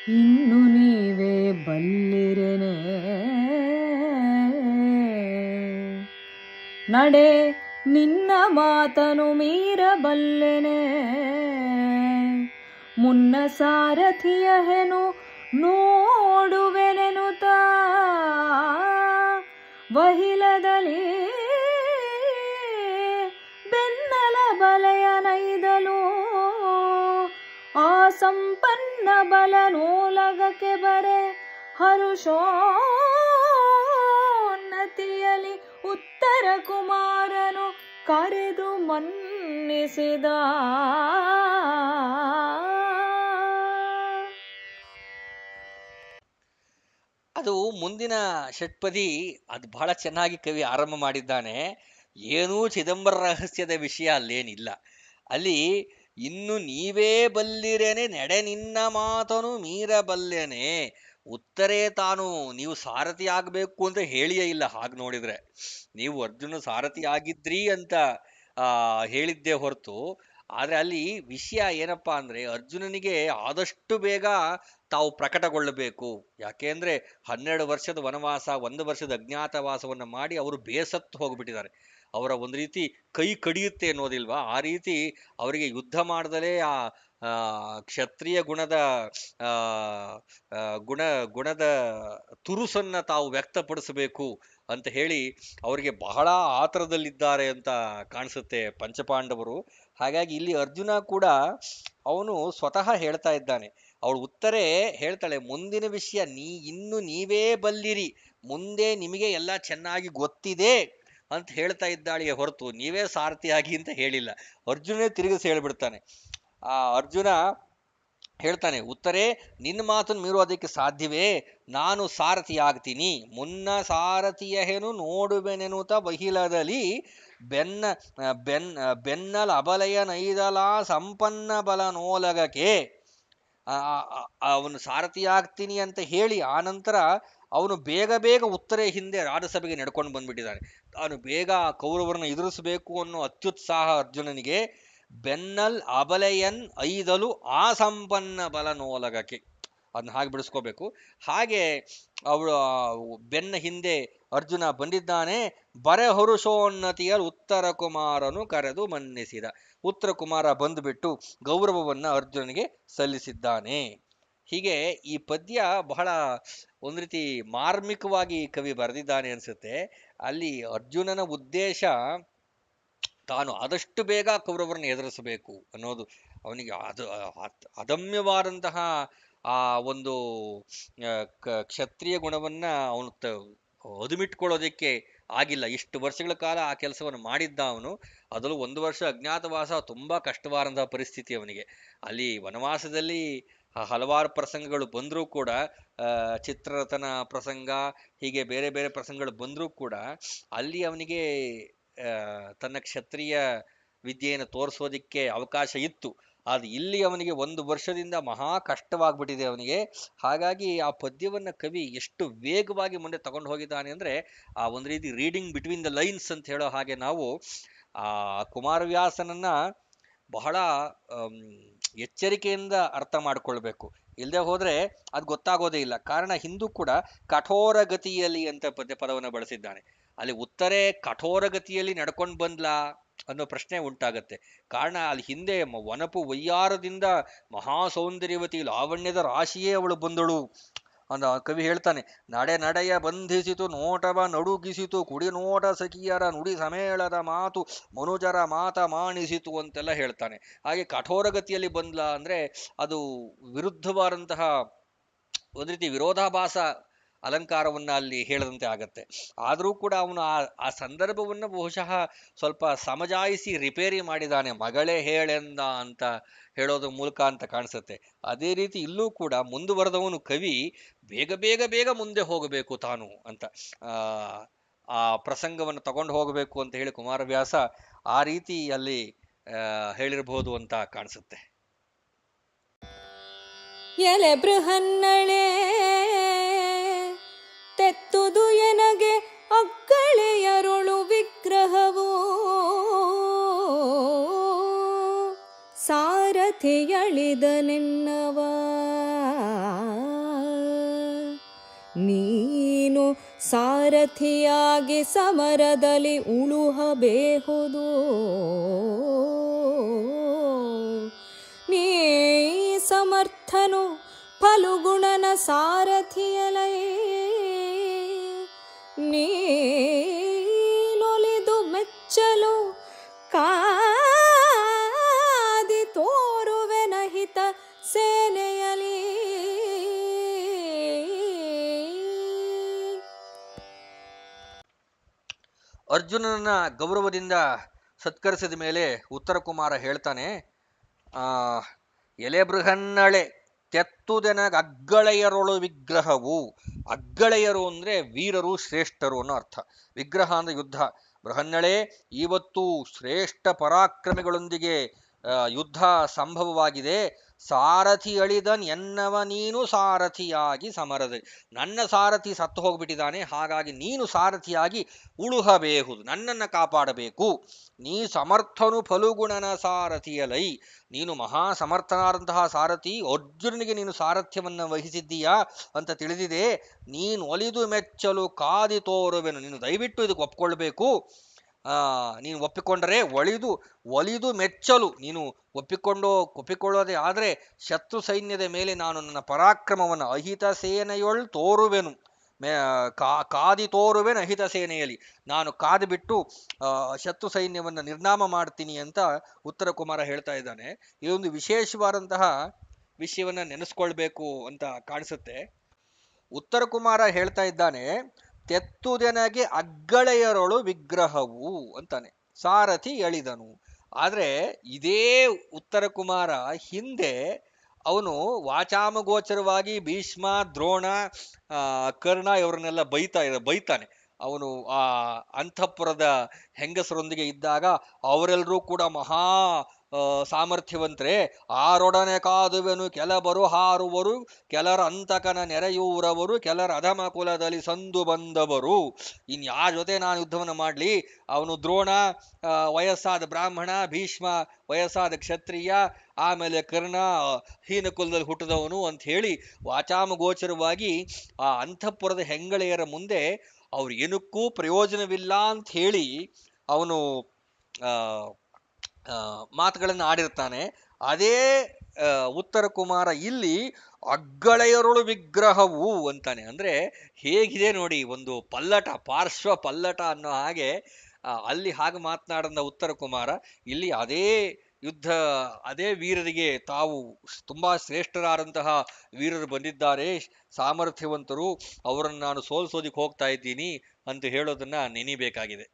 ಇನ್ನು ನೀವೇ ಬಲ್ಲಿರೆನೆ ನಡೆ ನಿನ್ನ ಮಾತನು ಮೀರಬಲ್ಲೆನೆ ಮುನ್ನ ಸಾರಥಿಯ ಹೆನು ನೋಡುವೆನೆನುತ ವಹಿಲದಲ್ಲಿ ಬೆನ್ನಲ ಬಲೆಯ ನೈದಲು ಆ ಸಂಪನ್ನ ಬಲ ನೋಲಗಕ್ಕೆ ಬರೆ ಹರುಷೋನ್ನತಿಯಲಿ ಉತ್ತರ ಕುಮಾರನು ಕರೆದು ಮನ್ನಿಸಿದ. ಅದು ಮುಂದಿನ ಷಟ್ಪದಿ ಅದು ಬಹಳ ಚೆನ್ನಾಗಿ ಕವಿ ಆರಂಭ ಮಾಡಿದ್ದಾನೆ. ಏನೂ ಚಿದಂಬರ ರಹಸ್ಯದ ವಿಷಯ ಅಲ್ಲೇನಿಲ್ಲ. ಅಲ್ಲಿ ಇನ್ನು ನೀವೇ ಬಲ್ಲಿರೇನೆ ನಡೆ ನಿನ್ನ ಮಾತನು ಮೀರಬಲ್ಲೆನೆ. ಉತ್ತರೇ ತಾನು ನೀವು ಸಾರಥಿ ಆಗಬೇಕು ಅಂತ ಹೇಳಿಯೇ ಇಲ್ಲ. ಹಾಗೆ ನೋಡಿದ್ರೆ ನೀವು ಅರ್ಜುನ ಸಾರಥಿ ಆಗಿದ್ರಿ ಅಂತ ಹೇಳಿದ್ದೇ ಹೊರತು, ಆದ್ರೆ ಅಲ್ಲಿ ವಿಷಯ ಏನಪ್ಪಾ ಅಂದ್ರೆ ಅರ್ಜುನನಿಗೆ ಆದಷ್ಟು ಬೇಗ ತಾವು ಪ್ರಕಟಗೊಳ್ಳಬೇಕು. ಯಾಕೆಂದ್ರೆ 12 ವರ್ಷದ ವನವಾಸ, 1 ವರ್ಷದ ಅಜ್ಞಾತವಾಸವನ್ನ ಮಾಡಿ ಅವರು ಬೇಸತ್ತು ಹೋಗ್ಬಿಟ್ಟಿದ್ದಾರೆ. ಅವರ ಒಂದು ರೀತಿ ಕೈ ಕಡಿಯುತ್ತೆ ಅನ್ನೋದಿಲ್ವಾ, ಆ ರೀತಿ ಅವರಿಗೆ ಯುದ್ಧ ಮಾಡದಲೇ ಆ ಕ್ಷತ್ರಿಯ ಗುಣದ ಗುಣದ ತುರುಸನ್ನ ತಾವು ವ್ಯಕ್ತಪಡಿಸಬೇಕು ಅಂತ ಹೇಳಿ ಅವರಿಗೆ ಬಹಳ ಆತರದಲ್ಲಿದ್ದಾರೆ ಅಂತ ಕಾಣಿಸುತ್ತೆ ಪಂಚಪಾಂಡವರು. ಹಾಗಾಗಿ ಇಲ್ಲಿ ಅರ್ಜುನ ಕೂಡ ಅವನು ಸ್ವತಃ ಹೇಳ್ತಾ ಇದ್ದಾನೆ. ಅವಳು ಉತ್ತರೇ ಹೇಳ್ತಾಳೆ, ಮುಂದಿನ ವಿಷಯ ಇನ್ನು ನೀವೇ ಬಲ್ಲಿರಿ, ಮುಂದೆ ನಿಮಗೆ ಎಲ್ಲ ಚೆನ್ನಾಗಿ ಗೊತ್ತಿದೆ ಅಂತ ಹೇಳ್ತಾ ಇದ್ದಾಳೆ ಹೊರತು ನೀವೇ ಸಾರಥಿಯಾಗಿ ಅಂತ ಹೇಳಿಲ್ಲ. ಅರ್ಜುನೇ ತಿರುಗಿಸಿ ಹೇಳ್ಬಿಡ್ತಾನೆ. ಆ ಅರ್ಜುನ ಹೇಳ್ತಾನೆ, ಉತ್ತರೇ ನಿನ್ನ ಮಾತನ್ನು ಮೀರೋದಕ್ಕೆ ಸಾಧ್ಯವೇ? ನಾನು ಸಾರಥಿ ಆಗ್ತೀನಿ. ಮುನ್ನ ಸಾರಥಿಯ ಹೆನು ನೋಡುವೆನೆನುತ ಬಹಿಲದಲ್ಲಿ ಬೆನ್ನಲ ಅಬಲೆಯ ನೈದಲ ಸಂಪನ್ನ ಬಲ ನೋಲಗಕ್ಕೆ. ಅವನು ಸಾರಥಿ ಆಗ್ತೀನಿ ಅಂತ ಹೇಳಿ ಆನಂತರ ಅವನು ಬೇಗ ಬೇಗ ಉತ್ತರೆ ಹಿಂದೆ ರಾಜಸಭೆಗೆ ನಡ್ಕೊಂಡು ಬಂದ್ಬಿಟ್ಟಿದ್ದಾನೆ. ತಾನು ಬೇಗ ಕೌರವರನ್ನು ಎದುರಿಸಬೇಕು ಅನ್ನೋ ಅತ್ಯುತ್ಸಾಹ ಅರ್ಜುನನಿಗೆ. ಬೆನ್ನಲ್ ಅಬಲೆಯನ್ ಐದಲು ಆ ಸಂಪನ್ನ ಬಲ ನೋಲಗಕ್ಕೆ, ಅದನ್ನ ಹಾಗೆ ಬಿಡಿಸ್ಕೋಬೇಕು. ಹಾಗೆ ಅವಳು ಬೆನ್ನ ಹಿಂದೆ ಅರ್ಜುನ ಬಂದಿದ್ದಾನೆ. ಬರೆ ಹರುಷೋನ್ನತಿಯಲ್ಲಿ ಉತ್ತರ ಕುಮಾರನು ಕರೆದು ಮನ್ನಿಸಿದ. ಉತ್ತರ ಕುಮಾರ ಬಂದುಬಿಟ್ಟು ಗೌರವವನ್ನ ಅರ್ಜುನಿಗೆ ಸಲ್ಲಿಸಿದ್ದಾನೆ. ಹೀಗೆ ಈ ಪದ್ಯ ಬಹಳ ಒಂದು ರೀತಿ ಮಾರ್ಮಿಕವಾಗಿ ಕವಿ ಬರೆದಿದ್ದಾನೆ ಅನ್ಸುತ್ತೆ. ಅಲ್ಲಿ ಅರ್ಜುನನ ಉದ್ದೇಶ ತಾನು ಆದಷ್ಟು ಬೇಗ ಕೌರವರನ್ನು ಎದುರಿಸಬೇಕು ಅನ್ನೋದು. ಅವನಿಗೆ ಅದಮ್ಯವಾದಂತಹ ಆ ಒಂದು ಕ್ಷತ್ರಿಯ ಗುಣವನ್ನ ಅವನು ಅದುಮಿಟ್ಕೊಳ್ಳೋದಕ್ಕೆ ಆಗಿಲ್ಲ. ಇಷ್ಟು ವರ್ಷಗಳ ಕಾಲ ಆ ಕೆಲಸವನ್ನು ಮಾಡಿದ್ದ ಅವನು. ಅದರಲ್ಲೂ 1 ವರ್ಷ ಅಜ್ಞಾತವಾಸ ತುಂಬಾ ಕಷ್ಟವಾದಂತಹ ಪರಿಸ್ಥಿತಿ ಅವನಿಗೆ. ಅಲ್ಲಿ ವನವಾಸದಲ್ಲಿ ಹಲವಾರು ಪ್ರಸಂಗಗಳು ಬಂದರೂ ಕೂಡ, ಚಿತ್ರರಥನ ಪ್ರಸಂಗ, ಹೀಗೆ ಬೇರೆ ಬೇರೆ ಪ್ರಸಂಗಗಳು ಬಂದರೂ ಕೂಡ ಅಲ್ಲಿ ಅವನಿಗೆ ತನ್ನ ಕ್ಷತ್ರಿಯ ವಿದ್ಯೆಯನ್ನು ತೋರಿಸೋದಿಕ್ಕೆ ಅವಕಾಶ ಇತ್ತು. ಆದ್ರೆ ಇಲ್ಲಿ ಅವನಿಗೆ 1 ವರ್ಷದಿಂದ ಮಹಾ ಕಷ್ಟವಾಗ್ಬಿಟ್ಟಿದೆ ಅವನಿಗೆ. ಹಾಗಾಗಿ ಆ ಪದ್ಯವನ್ನ ಕವಿ ಎಷ್ಟು ವೇಗವಾಗಿ ಮುಂದೆ ತಗೊಂಡು ಹೋಗಿದ್ದಾನೆ ಅಂದ್ರೆ, ಆ ಒಂದು ರೀತಿ ರೀಡಿಂಗ್ ಬಿಟ್ವೀನ್ ದ ಲೈನ್ಸ್ ಅಂತ ಹೇಳೋ ಹಾಗೆ ನಾವು ಆ ಕುಮಾರವ್ಯಾಸನನ್ನ ಬಹಳ ಎಚ್ಚರಿಕೆಯಿಂದ ಅರ್ಥ ಮಾಡ್ಕೊಳ್ಬೇಕು. ಇಲ್ಲದೆ ಹೋದ್ರೆ ಅದು ಗೊತ್ತಾಗೋದೇ ಇಲ್ಲ. ಕಾರಣ ಹಿಂದೂ ಕೂಡ ಕಠೋರ ಗತಿಯಲ್ಲಿ ಅಂತ ಪದವನ್ನು ಬಳಸಿದ್ದಾನೆ. ಅಲ್ಲಿ ಉತ್ತರೇ ಕಠೋರ ಗತಿಯಲ್ಲಿ ನಡ್ಕೊಂಡು ಬಂದ್ಲಾ ಅನ್ನೋ ಪ್ರಶ್ನೆ ಉಂಟಾಗತ್ತೆ. ಕಾರಣ ಅಲ್ಲಿ ಹಿಂದೆ ವನಪು ವಯ್ಯಾರದಿಂದ ಮಹಾ ಸೌಂದರ್ಯವತಿ ಲಾವಣ್ಯದ ರಾಶಿಯೇ ಅವಳು ಬಂದಳು ಅಂದ ಕವಿ ಹೇಳ್ತಾನೆ. ನಡೆಯ ಬಂಧಿಸಿತು ನೋಟವ ನಡುಗಿಸಿತು ಕುಡಿ ನೋಟ ಸಖಿಯರ ನುಡಿ ಸಮೇಳದ ಮಾತು ಮನುಜರ ಮಾತ ಮಾಣಿಸಿತು ಅಂತೆಲ್ಲ ಹೇಳ್ತಾನೆ. ಹಾಗೆ ಕಠೋರಗತಿಯಲ್ಲಿ ಬಂದ್ಲ ಅಂದ್ರೆ ಅದು ವಿರುದ್ಧವಾದಂತಹ ಒಂದು ರೀತಿ ವಿರೋಧಾಭಾಸ ಅಲಂಕಾರವನ್ನ ಅಲ್ಲಿ ಹೇಳದಂತೆ ಆಗತ್ತೆ. ಆದರೂ ಕೂಡ ಅವನು ಆ ಸಂದರ್ಭವನ್ನು ಬಹುಶಃ ಸ್ವಲ್ಪ ಸಮಜಾಯಿಸಿ ರಿಪೇರಿ ಮಾಡಿದಾನೆ. ಮಗಳೇ ಹೇಳೆಂದ ಅಂತ ಹೇಳೋದ್ರ ಮೂಲಕ ಅಂತ ಕಾಣಿಸುತ್ತೆ. ಅದೇ ರೀತಿ ಇಲ್ಲೂ ಕೂಡ ಮುಂದುವರೆದವನು ಕವಿ ಬೇಗ ಬೇಗ ಬೇಗ ಮುಂದೆ ಹೋಗಬೇಕು ತಾನು ಅಂತ ಆ ಪ್ರಸಂಗವನ್ನು ತಗೊಂಡು ಹೋಗಬೇಕು ಅಂತ ಹೇಳಿ ಕುಮಾರವ್ಯಾಸ ಆ ರೀತಿ ಅಲ್ಲಿ ಹೇಳಿರಬಹುದು ಅಂತ ಕಾಣಿಸುತ್ತೆ. ಎಲೆ ಬೃಹನ್ನಳೆ ತೆತ್ತುದು ಎನಗೆ ಅಕ್ಕಳೆಯರುಳು ವಿಗ್ರಹವು ಸಾರಥಿಯಳಿದ ನಿನ್ನವ ನೀನು ಸಾರಥಿಯಾಗಿ ಸಮರದಲ್ಲಿ ಉಳುಹಬೇಹುದು. ನೀ ಸಮರ್ಥನು ಫಲುಗುಣನ ಸಾರಥಿಯಲೈ, ನೀನೊಲಿದು ಮೆಚ್ಚಲು ಕಾದಿ ತೋರುವೆನಹಿತ ಸೇನೆಯಲಿ. ಅರ್ಜುನನ ಗೌರವದಿಂದ ಸತ್ಕರಿಸಿದ ಮೇಲೆ ಉತ್ತರ ಕುಮಾರ ಹೇಳ್ತಾನೆ, ಎಲೆ ಬೃಹನ್ನಳೆ ತೆತ್ತುದೆನಗ ಅಗ್ಗಳೆಯರೊಳು ವಿಗ್ರಹವು. ಅಗ್ಗಳೆಯರು ಅಂದ್ರೆ ವೀರರು, ಶ್ರೇಷ್ಠರು ಅನ್ನೋ ಅರ್ಥ. ವಿಗ್ರಹ ಅಂದ್ರೆ ಯುದ್ಧ. ಬೃಹನ್ನಳೆ, ಇವತ್ತು ಶ್ರೇಷ್ಠ ಪರಾಕ್ರಮಿಗಳೊಂದಿಗೆ ಯುದ್ಧ ಸಂಭವವಾಗಿದೆ. ಸಾರಥಿ ಅಳಿದನ್ ಎನ್ನವ ನೀನು ಸಾರಥಿಯಾಗಿ ಸಮರದೆ. ನನ್ನ ಸಾರಥಿ ಸತ್ತು ಹೋಗ್ಬಿಟ್ಟಿದ್ದಾನೆ, ಹಾಗಾಗಿ ನೀನು ಸಾರಥಿಯಾಗಿ ಉಳುಹಬೇಹುದು, ನನ್ನನ್ನು ಕಾಪಾಡಬೇಕು. ನೀ ಸಮರ್ಥನು ಫಲುಗುಣನ ಸಾರಥಿಯಲೈ, ನೀನು ಮಹಾ ಸಮರ್ಥನಾದಂತಹ ಸಾರಥಿ, ಅರ್ಜುನನಿಗೆ ನೀನು ಸಾರಥ್ಯವನ್ನು ವಹಿಸಿದ್ದೀಯಾ ಅಂತ ತಿಳಿದಿದೆ. ನೀನು ಒಲಿದು ಮೆಚ್ಚಲು ಕಾದಿ ತೋರುವೆನು, ನೀನು ದಯವಿಟ್ಟು ಇದಕ್ಕೆ ಒಪ್ಕೊಳ್ಬೇಕು. ನೀನು ಒಪ್ಪಿಕೊಂಡರೆ ಒಲಿದು ಮೆಚ್ಚಲು, ನೀನು ಒಪ್ಪಿಕೊಳ್ಳೋದೇ ಆದರೆ ಶತ್ರು ಸೈನ್ಯದ ಮೇಲೆ ನಾನು ನನ್ನ ಪರಾಕ್ರಮವನ್ನು ಅಹಿತ ಸೇನೆಯೊಳ್ ತೋರುವೆನು, ಕಾದಿ ತೋರುವೆನು ಅಹಿತ ಸೇನೆಯಲ್ಲಿ, ನಾನು ಕಾದು ಬಿಟ್ಟು ಶತ್ರು ಸೈನ್ಯವನ್ನು ನಿರ್ನಾಮ ಮಾಡ್ತೀನಿ ಅಂತ ಉತ್ತರ ಕುಮಾರ ಹೇಳ್ತಾ ಇದ್ದಾನೆ. ಇದೊಂದು ವಿಶೇಷವಾದಂತಹ ವಿಷಯವನ್ನ ನೆನೆಸ್ಕೊಳ್ಬೇಕು ಅಂತ ಕಾಣಿಸುತ್ತೆ. ಉತ್ತರ ಕುಮಾರ ಹೇಳ್ತಾ ಇದ್ದಾನೆ, ತೆತ್ತುದೆನಗೆ ಅಗ್ಗಳೆಯರೊಳು ವಿಗ್ರಹವು ಅಂತಾನೆ, ಸಾರಥಿ ಎಳಿದನು. ಆದ್ರೆ ಇದೇ ಉತ್ತರ ಕುಮಾರ ಹಿಂದೆ ಅವನು ವಾಚಾಮಗೋಚರವಾಗಿ ಭೀಷ್ಮ, ದ್ರೋಣ, ಕರ್ಣ ಇವರನ್ನೆಲ್ಲ ಬೈತಾನೆ. ಅವನು ಆ ಅಂತಃಪುರದ ಹೆಂಗಸರೊಂದಿಗೆ ಇದ್ದಾಗ ಅವರೆಲ್ಲರೂ ಕೂಡ ಮಹಾ ಸಾಮರ್ಥ್ಯವಂತರೆ. ಆರೊಡನೆ ಕಾದುವೆನು ಕೆಲಬರು ಹಾರುವರು, ಕೆಲರ ಅಂತಕನ ನೆರೆಯೂರವರು, ಕೆಲರ ಅಧಮ ಕುಲದಲ್ಲಿ ಸಂದು ಬಂದವರು. ಇನ್ಯಾರ ಜೊತೆ ನಾನು ಯುದ್ಧವನ್ನು ಮಾಡಲಿ? ಅವನು ದ್ರೋಣ ವಯಸ್ಸಾದ ಬ್ರಾಹ್ಮಣ, ಭೀಷ್ಮ ವಯಸ್ಸಾದ ಕ್ಷತ್ರಿಯ, ಆಮೇಲೆ ಕರ್ಣ ಹೀನ ಕುಲದಲ್ಲಿ ಹುಟ್ಟಿದವನು ಅಂತ ಹೇಳಿ ವಾಚಾಮಗೋಚರವಾಗಿ ಆ ಅಂತಃಪುರದ ಹೆಂಗಳೆಯರ ಮುಂದೆ ಅವ್ರು ಏನಕ್ಕೂ ಪ್ರಯೋಜನವಿಲ್ಲ ಅಂತ ಹೇಳಿ ಅವನು ಮಾತುಗಳನ್ನು ಆಡಿರ್ತಾನೆ. ಅದೇ ಉತ್ತರ ಕುಮಾರ ಇಲ್ಲಿ ಅಗ್ಗಳೆಯರೊಳು ವಿಗ್ರಹವು ಅಂತಾನೆ. ಅಂದ್ರೆ ಹೇಗಿದೆ ನೋಡಿ, ಒಂದು ಪಲ್ಲಟ, ಪಾರ್ಶ್ವ ಪಲ್ಲಟ ಅನ್ನೋ ಹಾಗೆ ಅಲ್ಲಿ ಹಾಗೆ ಮಾತನಾಡಿದ ಉತ್ತರ ಕುಮಾರ ಇಲ್ಲಿ ಅದೇ ವೀರರಿಗೆ ತಾವು ತುಂಬಾ ಶ್ರೇಷ್ಠರಾದಂತಹ ವೀರರು ಬಂದಿದ್ದಾರೆ, ಸಾಮರ್ಥ್ಯವಂತರು, ಅವರನ್ನು ನಾನು ಸೋಲಿಸೋದಿಕ್ಕೆ ಹೋಗ್ತಾ ಇದ್ದೀನಿ ಅಂತ ಹೇಳೋದನ್ನ ನೆನಿಬೇಕಾಗಿದೆ.